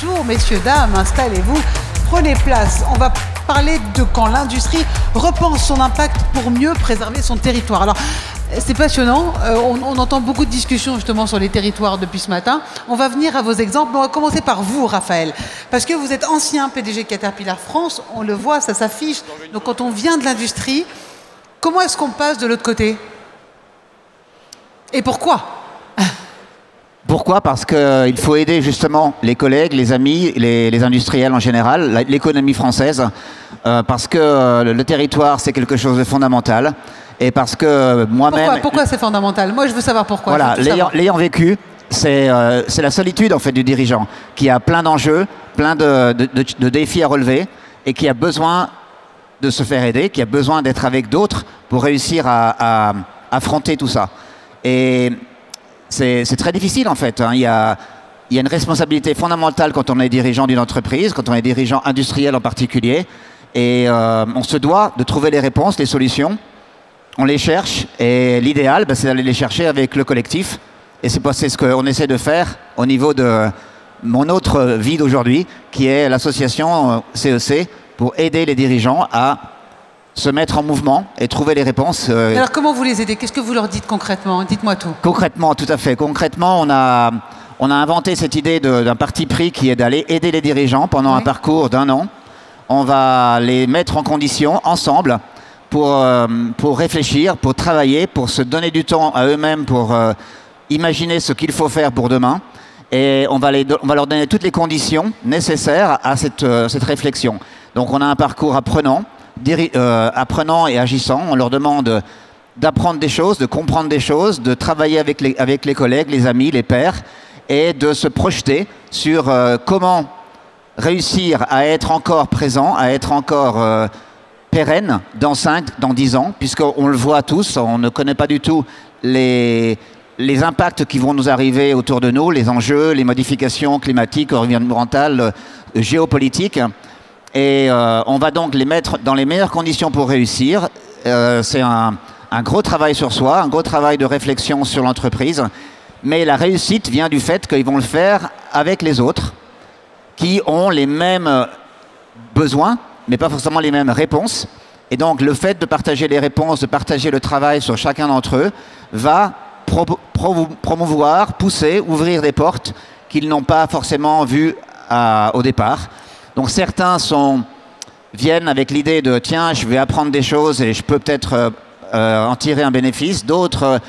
Bonjour messieurs, dames, installez-vous, prenez place. On va parler de quand l'industrie repense son impact pour mieux préserver son territoire. Alors, c'est passionnant, on entend beaucoup de discussions justement sur les territoires depuis ce matin. On va venir à vos exemples, on va commencer par vous Raphaël, parce que vous êtes ancien PDG Caterpillar France, on le voit, ça s'affiche. Donc quand on vient de l'industrie, comment est-ce qu'on passe de l'autre côté? Et pourquoi? Pourquoi? Parce qu'il faut aider justement les collègues, les amis, les industriels en général, l'économie française, parce que le territoire c'est quelque chose de fondamental. Et parce que moi-même... Pourquoi c'est fondamental? Moi, je veux savoir pourquoi. Voilà, l'ayant vécu, c'est la solitude en fait du dirigeant, qui a plein d'enjeux, plein de défis à relever, et qui a besoin de se faire aider, qui a besoin d'être avec d'autres pour réussir à affronter tout ça. Et c'est très difficile en fait. Il y a une responsabilité fondamentale quand on est dirigeant d'une entreprise, quand on est dirigeant industriel en particulier, et on se doit de trouver les réponses, les solutions. On les cherche et l'idéal, c'est d'aller les chercher avec le collectif. Et c'est ce qu'on essaie de faire au niveau de mon autre vie d'aujourd'hui, qui est l'association CEC, pour aider les dirigeants à se mettre en mouvement et trouver les réponses. Alors comment vous les aidez? Qu'est-ce que vous leur dites concrètement? Dites-moi tout. Concrètement, tout à fait. Concrètement, on a inventé cette idée d'un parti pris qui est d'aller aider les dirigeants pendant un parcours d'1 an. On va les mettre en condition ensemble pour réfléchir, pour travailler, pour se donner du temps à eux-mêmes, pour imaginer ce qu'il faut faire pour demain. Et on va leur donner toutes les conditions nécessaires à cette réflexion. Donc on a un parcours apprenant et agissant. On leur demande d'apprendre des choses, de comprendre des choses, de travailler avec les collègues, les amis, les pairs, et de se projeter sur comment réussir à être encore présent, à être encore... pérenne dans 5, dans 10 ans, puisqu'on le voit tous, on ne connaît pas du tout les impacts qui vont nous arriver autour de nous, les enjeux, les modifications climatiques, environnementales, géopolitiques. Et on va donc les mettre dans les meilleures conditions pour réussir. C'est un gros travail sur soi, un gros travail de réflexion sur l'entreprise. Mais la réussite vient du fait qu'ils vont le faire avec les autres, qui ont les mêmes besoins, mais pas forcément les mêmes réponses. Et donc le fait de partager les réponses, de partager le travail sur chacun d'entre eux, va promouvoir, pousser, ouvrir des portes qu'ils n'ont pas forcément vues au départ. Donc certains viennent avec l'idée de « tiens, je vais apprendre des choses et je peux peut-être en tirer un bénéfice ». D'autres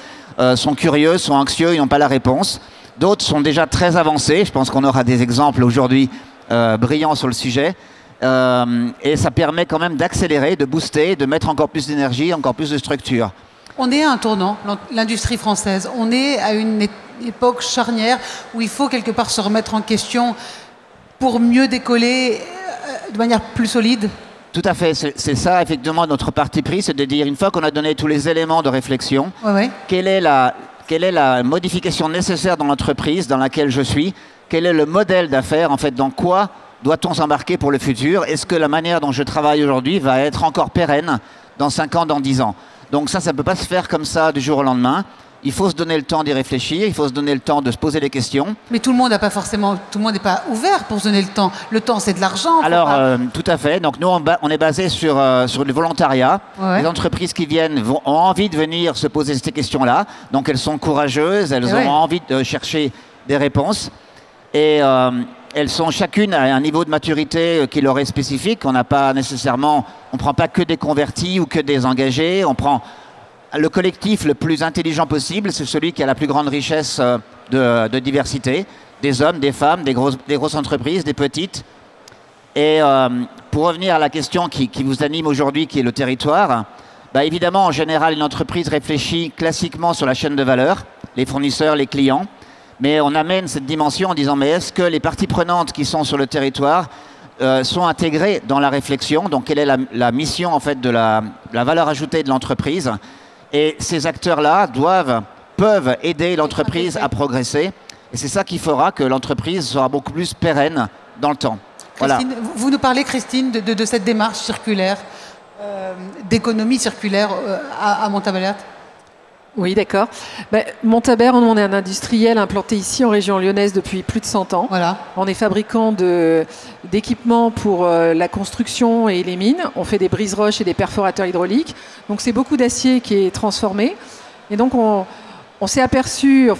sont curieux, sont anxieux, ils n'ont pas la réponse. D'autres sont déjà très avancés. Je pense qu'on aura des exemples aujourd'hui brillants sur le sujet. Et ça permet quand même d'accélérer, de booster, de mettre encore plus d'énergie, encore plus de structure. On est à un tournant, l'industrie française. On est à une époque charnière où il faut quelque part se remettre en question pour mieux décoller de manière plus solide. Tout à fait, c'est ça effectivement notre parti pris, c'est de dire une fois qu'on a donné tous les éléments de réflexion, quelle est la modification nécessaire dans l'entreprise dans laquelle je suis, quel est le modèle d'affaires, en fait, dans quoi doit-on s'embarquer pour le futur? Est-ce que la manière dont je travaille aujourd'hui va être encore pérenne dans 5 ans, dans 10 ans? Donc ça ne peut pas se faire comme ça du jour au lendemain. Il faut se donner le temps d'y réfléchir, il faut se donner le temps de se poser des questions. Mais tout le monde n'a pas forcément, tout le monde n'est pas ouvert pour se donner le temps. Le temps, c'est de l'argent. Alors, tout à fait. Donc nous, on est basé sur le volontariat. Les entreprises qui viennent ont envie de venir se poser ces questions-là. Donc elles sont courageuses, elles ont envie de chercher des réponses. Et elles sont chacune à un niveau de maturité qui leur est spécifique. On n'a pas nécessairement, on ne prend pas que des convertis ou que des engagés. On prend le collectif le plus intelligent possible. C'est celui qui a la plus grande richesse de diversité. Des hommes, des femmes, des grosses entreprises, des petites. Et pour revenir à la question qui vous anime aujourd'hui, qui est le territoire, évidemment, en général, une entreprise réfléchit classiquement sur la chaîne de valeur, les fournisseurs, les clients. Mais on amène cette dimension en disant, mais est-ce que les parties prenantes qui sont sur le territoire sont intégrées dans la réflexion? Donc, quelle est la mission, en fait, de la valeur ajoutée de l'entreprise? Et ces acteurs-là peuvent aider l'entreprise à progresser. Et c'est ça qui fera que l'entreprise sera beaucoup plus pérenne dans le temps. Christine, voilà. Vous nous parlez, Christine, de cette démarche circulaire, d'économie circulaire à Montavallerte? Oui, d'accord. Montabert, on est un industriel implanté ici en région lyonnaise depuis plus de 100 ans. Voilà. On est fabricant d'équipements pour la construction et les mines. On fait des brises-roches et des perforateurs hydrauliques. Donc c'est beaucoup d'acier qui est transformé. Et donc on s'est aperçu,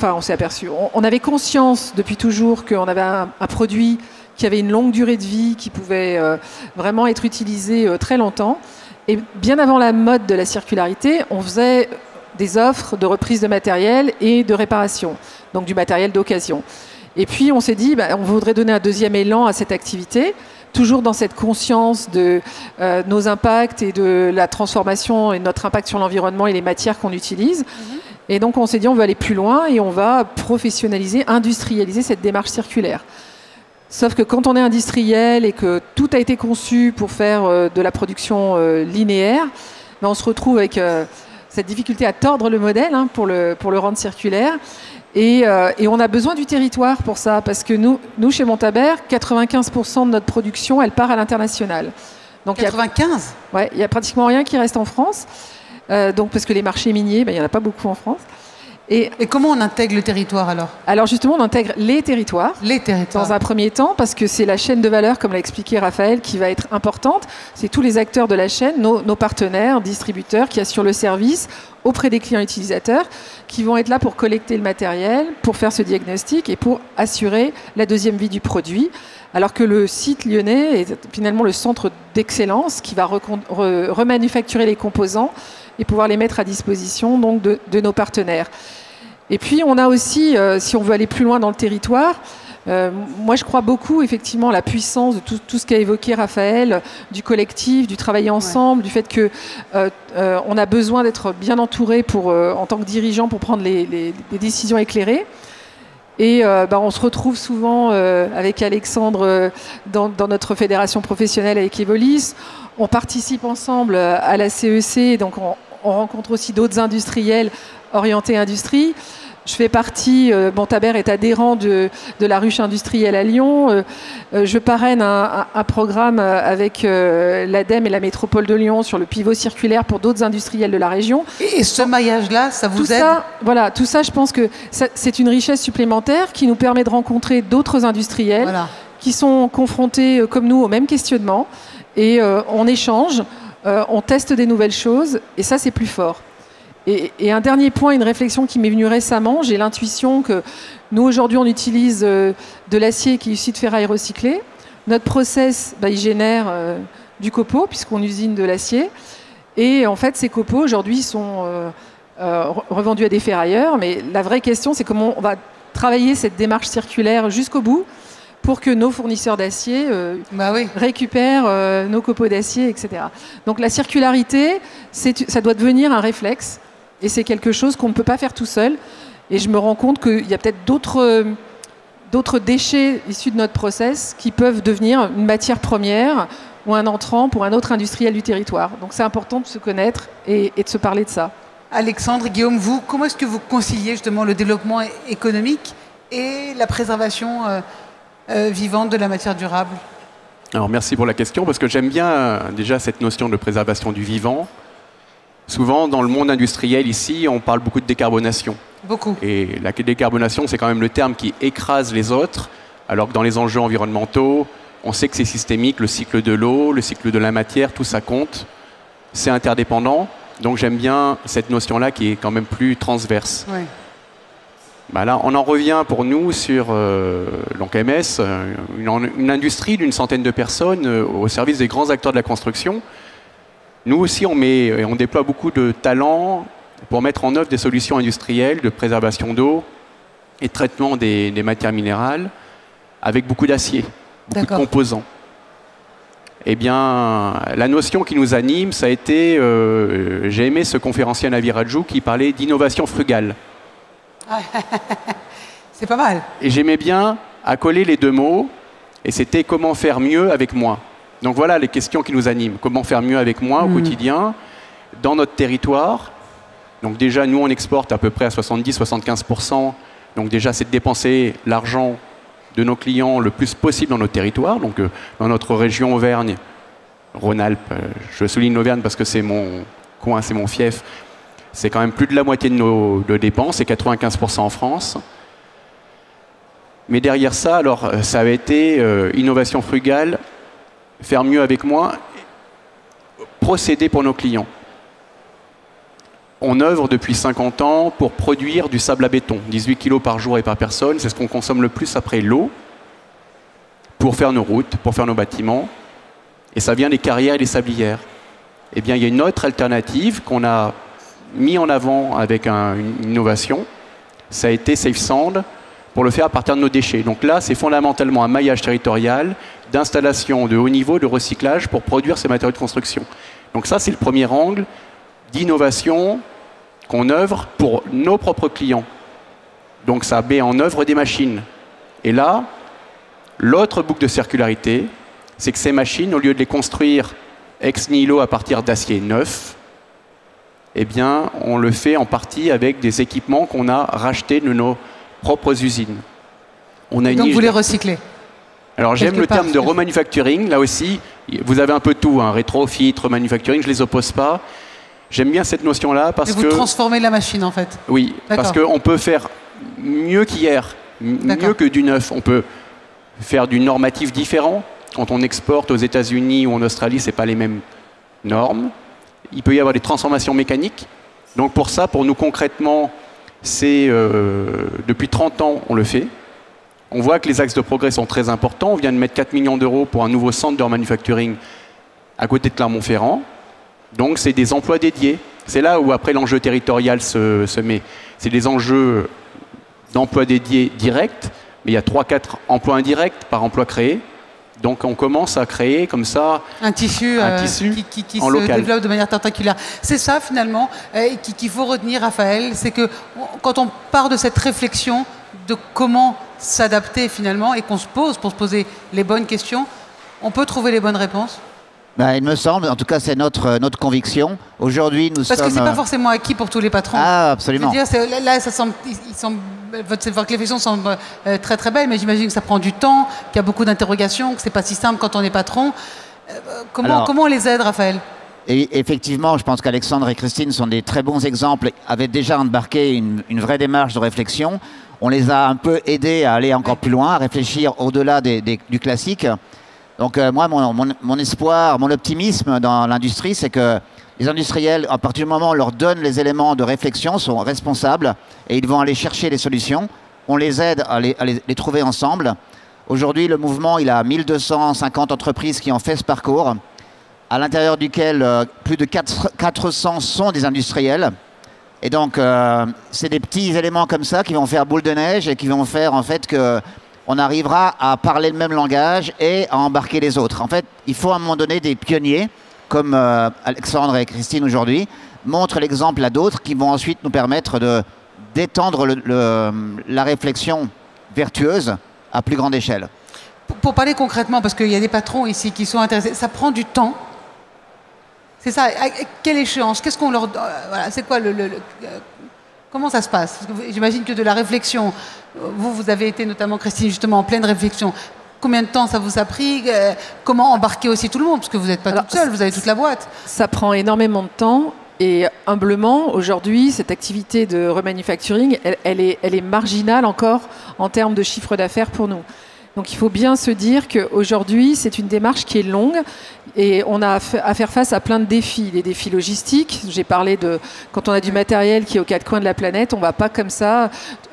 on avait conscience depuis toujours qu'on avait un produit qui avait une longue durée de vie, qui pouvait vraiment être utilisé très longtemps. Et bien avant la mode de la circularité, on faisait des offres de reprise de matériel et de réparation, donc du matériel d'occasion. Et puis on s'est dit, on voudrait donner un deuxième élan à cette activité, toujours dans cette conscience de nos impacts et de la transformation et notre impact sur l'environnement et les matières qu'on utilise. Et donc on s'est dit, on veut aller plus loin et on va professionnaliser, industrialiser cette démarche circulaire. Sauf que quand on est industriel et que tout a été conçu pour faire de la production linéaire, on se retrouve avec cette difficulté à tordre le modèle pour le rendre circulaire. Et on a besoin du territoire pour ça, parce que nous chez Montabert, 95% de notre production, elle part à l'international. Donc 95 ? Il y a pratiquement rien qui reste en France, parce que les marchés miniers, il n'y en a pas beaucoup en France. Et comment on intègre le territoire alors ? Alors justement, on intègre les territoires. Les territoires. Dans un premier temps, parce que c'est la chaîne de valeur, comme l'a expliqué Raphaël, qui va être importante. C'est tous les acteurs de la chaîne, nos partenaires, distributeurs, qui assurent le service auprès des clients utilisateurs, qui vont être là pour collecter le matériel, pour faire ce diagnostic et pour assurer la deuxième vie du produit. Alors que le site lyonnais est finalement le centre d'excellence qui va remanufacturer les composants et pouvoir les mettre à disposition donc, de nos partenaires. Et puis on a aussi, si on veut aller plus loin dans le territoire, moi je crois beaucoup effectivement à la puissance de tout ce qu'a évoqué Raphaël, du collectif, du travailler ensemble, du fait que on a besoin d'être bien entouré en tant que dirigeant pour prendre des décisions éclairées. Et on se retrouve souvent avec Alexandre dans notre fédération professionnelle avec Evolis. On participe ensemble à la CEC, donc on rencontre aussi d'autres industriels orientés industrie. Je fais partie, Montabert est adhérent de la ruche industrielle à Lyon. Je parraine un programme avec l'ADEME et la métropole de Lyon sur le pivot circulaire pour d'autres industriels de la région. Et ce maillage-là, ça vous aide ? Tout ça, je pense que c'est une richesse supplémentaire qui nous permet de rencontrer d'autres industriels qui sont confrontés, comme nous, au même questionnement. Et on échange, on teste des nouvelles choses, et ça, c'est plus fort. Et un dernier point, une réflexion qui m'est venue récemment, j'ai l'intuition que nous, aujourd'hui, on utilise de l'acier qui est issu de ferraille recyclée. Notre process, il génère du copeau, puisqu'on usine de l'acier. Et en fait, ces copeaux, aujourd'hui, sont revendus à des ferrailleurs. Mais la vraie question, c'est comment on va travailler cette démarche circulaire jusqu'au bout pour que nos fournisseurs d'acier récupèrent nos copeaux d'acier, etc. Donc la circularité, ça doit devenir un réflexe. Et c'est quelque chose qu'on ne peut pas faire tout seul. Et je me rends compte qu'il y a peut-être d'autres déchets issus de notre process qui peuvent devenir une matière première ou un entrant pour un autre industriel du territoire. Donc c'est important de se connaître et de se parler de ça. Alexandre, Guillaume, comment est-ce que vous conciliez justement le développement économique et la préservation vivante de la matière durable ? Alors merci pour la question, parce que j'aime bien déjà cette notion de préservation du vivant. Souvent, dans le monde industriel, ici, on parle beaucoup de décarbonation. Beaucoup. Et la décarbonation, c'est quand même le terme qui écrase les autres, alors que dans les enjeux environnementaux, on sait que c'est systémique, le cycle de l'eau, le cycle de la matière, tout ça compte. C'est interdépendant. Donc j'aime bien cette notion-là qui est quand même plus transverse. Oui. Là, on en revient pour nous sur l'ONCMS, une industrie d'une centaine de personnes au service des grands acteurs de la construction. Nous aussi, on déploie beaucoup de talents pour mettre en œuvre des solutions industrielles de préservation d'eau et de traitement des matières minérales avec beaucoup d'acier, beaucoup de composants. Eh bien, la notion qui nous anime, ça a été, j'ai aimé ce conférencier Navi Rajou qui parlait d'innovation frugale. C'est pas mal. Et j'aimais bien accoler les deux mots, et c'était comment faire mieux avec moins. Donc voilà les questions qui nous animent. Comment faire mieux avec moins au quotidien, dans notre territoire. Donc déjà, nous, on exporte à peu près à 70-75%. Donc déjà, c'est de dépenser l'argent de nos clients le plus possible dans notre territoire. Donc dans notre région Auvergne, Rhône-Alpes, je souligne l'Auvergne parce que c'est mon coin, c'est mon fief. C'est quand même plus de la moitié de nos dépenses, c'est 95% en France. Mais derrière ça, alors, ça avait été innovation frugale, faire mieux avec moins, procéder pour nos clients. On œuvre depuis 50 ans pour produire du sable à béton, 18 kg par jour et par personne, c'est ce qu'on consomme le plus après l'eau, pour faire nos routes, pour faire nos bâtiments, et ça vient des carrières et des sablières. Eh bien, il y a une autre alternative qu'on a mis en avant avec une innovation, ça a été Safe Sand, pour le faire à partir de nos déchets. Donc là, c'est fondamentalement un maillage territorial d'installation de haut niveau de recyclage pour produire ces matériaux de construction. Donc ça, c'est le premier angle d'innovation qu'on œuvre pour nos propres clients. Donc ça met en œuvre des machines. Et là, l'autre boucle de circularité, c'est que ces machines, au lieu de les construire ex nihilo à partir d'acier neuf, eh bien, on le fait en partie avec des équipements qu'on a rachetés de nos propres usines. On a Donc vous les recyclez? Alors j'aime le terme de remanufacturing, là aussi, vous avez un peu tout, hein, rétrofit, remanufacturing, je ne les oppose pas. J'aime bien cette notion-là parce que... vous transformez la machine en fait? Oui, parce qu'on peut faire mieux qu'hier, mieux que du neuf. On peut faire du normatif différent. Quand on exporte aux États-Unis ou en Australie, ce n'est pas les mêmes normes. Il peut y avoir des transformations mécaniques. Donc pour ça, pour nous concrètement, c'est depuis 30 ans, on le fait. On voit que les axes de progrès sont très importants. On vient de mettre 4 millions d'euros pour un nouveau centre de manufacturing à côté de Clermont-Ferrand. Donc c'est des emplois dédiés. C'est là où après l'enjeu territorial se met. C'est des enjeux d'emplois dédiés directs, mais il y a 3-4 emplois indirects par emploi créé. Donc on commence à créer comme ça un tissu qui en se local. développe de manière tentaculaire. C'est ça finalement qu'il faut retenir, Raphaël, c'est que quand on part de cette réflexion de comment s'adapter finalement et qu'on se pose pour se poser les bonnes questions, on peut trouver les bonnes réponses. Ben, il me semble, en tout cas c'est notre conviction. Aujourd'hui nous sommes... Parce que c'est pas forcément acquis pour tous les patrons. Ah absolument. Je veux dire, là ça semble, votre réflexion semble très très belle, mais j'imagine que ça prend du temps, qu'il y a beaucoup d'interrogations, que c'est pas si simple quand on est patron. Comment on les aide, Raphaël? Et effectivement, je pense qu'Alexandre et Christine sont des très bons exemples, avaient déjà embarqué une vraie démarche de réflexion. On les a un peu aidés à aller encore plus loin, à réfléchir au-delà du classique. Donc moi, mon espoir, mon optimisme dans l'industrie, c'est que les industriels, à partir du moment où on leur donne les éléments de réflexion, sont responsables et ils vont aller chercher les solutions. On les aide à les trouver ensemble. Aujourd'hui, le mouvement, il a 1250 entreprises qui ont fait ce parcours, à l'intérieur duquel plus de 400 sont des industriels. Et donc, c'est des petits éléments comme ça qui vont faire boule de neige et qui vont faire en fait qu'on arrivera à parler le même langage et à embarquer les autres. En fait, il faut à un moment donné des pionniers, comme Alexandre et Christine aujourd'hui, montrent l'exemple à d'autres qui vont ensuite nous permettre d'étendre la réflexion vertueuse à plus grande échelle. Pour parler concrètement, parce qu'il y a des patrons ici qui sont intéressés, ça prend du temps. C'est ça. À quelle échéance? Qu'est-ce qu'on leur... voilà, c'est quoi comment ça se passe? J'imagine que de la réflexion, vous avez été notamment, Christine, justement en pleine réflexion. Combien de temps ça vous a pris? Comment embarquer aussi tout le monde? Parce que vous n'êtes pas toute seule, vous avez toute la boîte. Ça prend énormément de temps. Et humblement, aujourd'hui, cette activité de remanufacturing, elle est marginale encore en termes de chiffre d'affaires pour nous. Donc il faut bien se dire qu'aujourd'hui, c'est une démarche qui est longue et on a à faire face à plein de défis. Des défis logistiques, j'ai parlé de quand on a du matériel qui est aux quatre coins de la planète, on ne va pas comme ça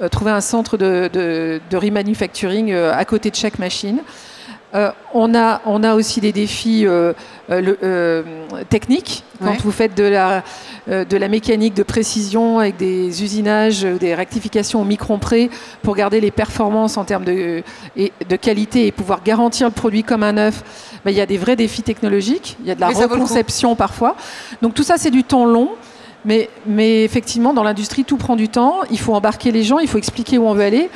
trouver un centre de remanufacturing à côté de chaque machine. On a aussi des défis techniques. Quand vous faites de la mécanique de précision avec des usinages, des rectifications au micron près pour garder les performances en termes de qualité et pouvoir garantir le produit comme un neuf, il y a des vrais défis technologiques. Il y a de la reconception parfois. Donc tout ça, c'est du temps long. Mais effectivement, dans l'industrie, tout prend du temps. Il faut embarquer les gens, il faut expliquer où on veut aller.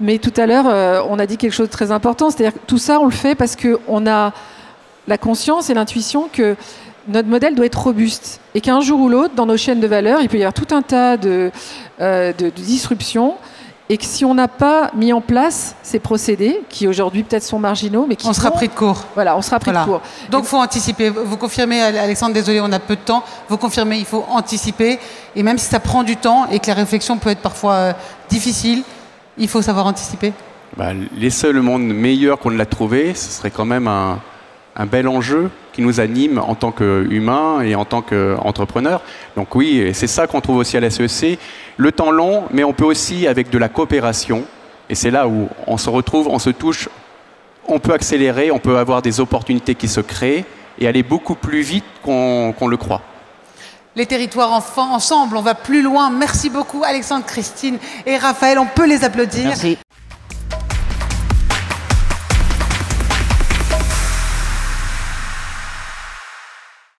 Mais tout à l'heure, on a dit quelque chose de très important. C'est-à-dire que tout ça, on le fait parce qu'on a la conscience et l'intuition que notre modèle doit être robuste. Et qu'un jour ou l'autre, dans nos chaînes de valeur, il peut y avoir tout un tas de disruptions. Et que si on n'a pas mis en place ces procédés, qui aujourd'hui peut-être sont marginaux, mais qui On sera pris de court. Voilà, on sera pris de court. Donc il faut anticiper. Vous confirmez, Alexandre, désolé, on a peu de temps. Vous confirmez, il faut anticiper. Et même si ça prend du temps et que la réflexion peut être parfois difficile, il faut savoir anticiper. Laisser le monde meilleur qu'on l'a trouvé, ce serait quand même un bel enjeu qui nous anime en tant qu'humains et en tant qu'entrepreneurs. Donc oui, et c'est ça qu'on trouve aussi à la SEEC. Le temps long, mais on peut aussi, avec de la coopération, et c'est là où on se retrouve, on se touche, on peut accélérer, on peut avoir des opportunités qui se créent et aller beaucoup plus vite qu'on le croit. Les territoires enfants, ensemble, on va plus loin. Merci beaucoup Alexandre, Christine et Raphaël. On peut les applaudir. Merci.